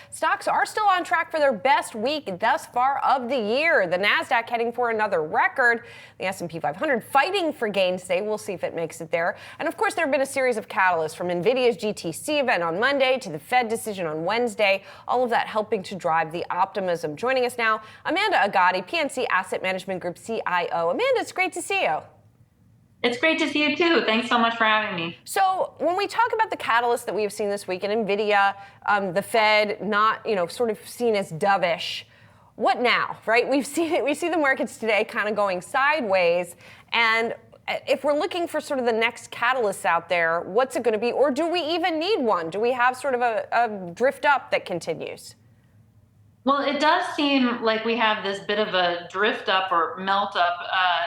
Stocks are still on track for their best week thus far of the year. The Nasdaq heading for another record. The S&P 500 fighting for gains today. We'll see if it makes it there. And of course, there have been a series of catalysts from NVIDIA's GTC event on Monday to the Fed decision on Wednesday. All of that helping to drive the optimism. Joining us now, Amanda Agati, PNC Asset Management Group CIO. Amanda, it's great to see you. It's great to see you too. Thanks so much for having me. So when we talk about the catalyst that we have seen this week in NVIDIA, the Fed not, sort of seen as dovish, what now, right? We see the markets today kind of going sideways. And if we're looking for sort of the next catalyst out there, what's it going to be? Or do we even need one? Do we have sort of a drift up that continues? Well, it does seem like we have this bit of a drift up or melt up,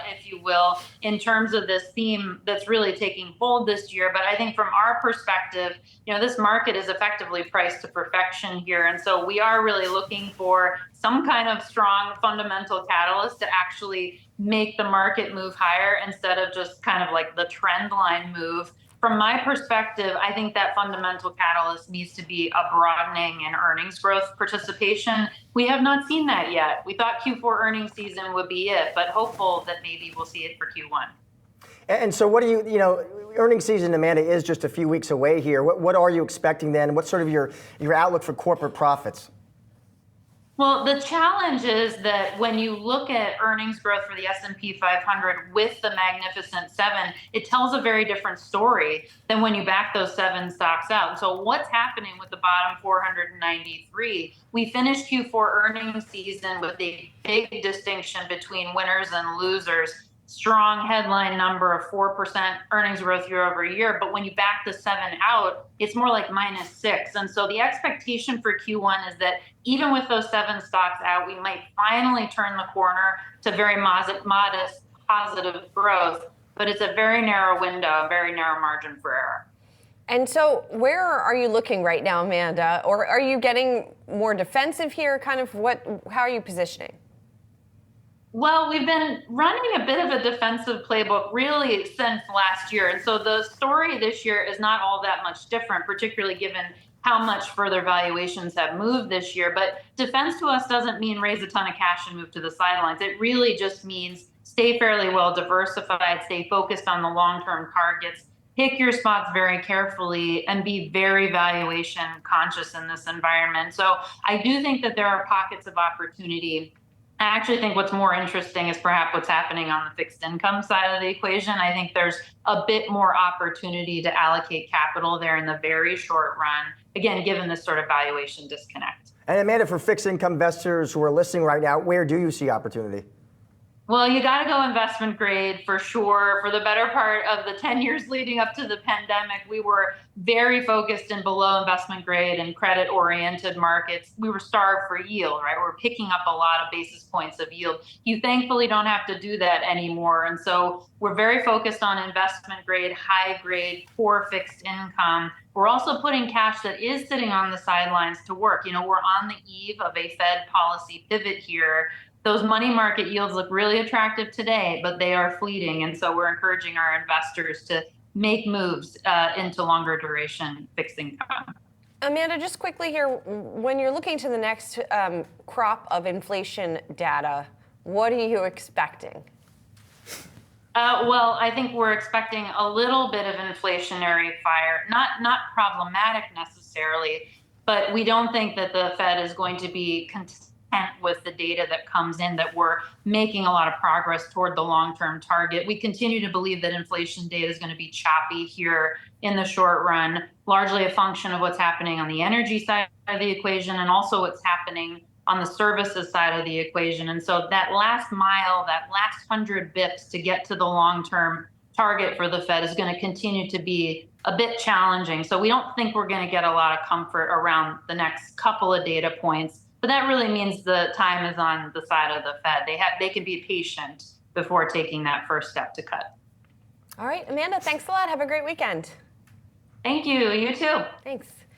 if you will, in terms of this theme that's really taking hold this year. But I think from our perspective, this market is effectively priced to perfection here. And so we are really looking for some kind of strong fundamental catalyst to actually make the market move higher instead of just kind of like the trend line move. From my perspective, I think that fundamental catalyst needs to be a broadening in earnings growth participation. We have not seen that yet. We thought Q4 earnings season would be it, but hopeful that maybe we'll see it for Q1. And so what do earnings season, Amanda, is just a few weeks away here. What are you expecting then? What's sort of your outlook for corporate profits? Well, the challenge is that when you look at earnings growth for the S&P 500 with the Magnificent Seven, it tells a very different story than when you back those seven stocks out. So what's happening with the bottom 493? We finished Q4 earnings season with a big distinction between winners and losers. Strong headline number of 4% earnings growth year over year. But when you back the seven out, it's more like -6. And so the expectation for Q1 is that even with those seven stocks out, we might finally turn the corner to very modest positive growth. But it's a very narrow window, a very narrow margin for error. And so where are you looking right now, Amanda? Or are you getting more defensive here? How are you positioning? Well, we've been running a bit of a defensive playbook really since last year. And so the story this year is not all that much different, particularly given how much further valuations have moved this year. But defense to us doesn't mean raise a ton of cash and move to the sidelines. It really just means stay fairly well diversified, stay focused on the long-term targets, pick your spots very carefully, and be very valuation conscious in this environment. So I do think that there are pockets of opportunity. I actually think what's more interesting is perhaps what's happening on the fixed income side of the equation. I think there's a bit more opportunity to allocate capital there in the very short run, again, given this sort of valuation disconnect. And Amanda, for fixed income investors who are listening right now, where do you see opportunity? Well, you got to go investment grade for sure. For the better part of the 10 years leading up to the pandemic, we were very focused in below investment grade and credit oriented markets. We were starved for yield, right? We're picking up a lot of basis points of yield. You thankfully don't have to do that anymore. And so we're very focused on investment grade, high grade, core fixed income. We're also putting cash that is sitting on the sidelines to work. We're on the eve of a Fed policy pivot here. Those money market yields look really attractive today, but they are fleeting. And so we're encouraging our investors to make moves into longer duration fixed income. Amanda, just quickly here, when you're looking to the next crop of inflation data, what are you expecting? Well, I think we're expecting a little bit of inflationary fire, not problematic necessarily, but we don't think that the Fed is going to be content with the data that comes in, that we're making a lot of progress toward the long-term target. We continue to believe that inflation data is going to be choppy here in the short run, largely a function of what's happening on the energy side of the equation and also what's happening on the services side of the equation. And so that last mile, that last 100 bips to get to the long-term target for the Fed is going to continue to be a bit challenging. So we don't think we're going to get a lot of comfort around the next couple of data points. But that really means the time is on the side of the Fed. They can be patient before taking that first step to cut. All right, Amanda, thanks a lot. Have a great weekend. Thank you. You too. Thanks.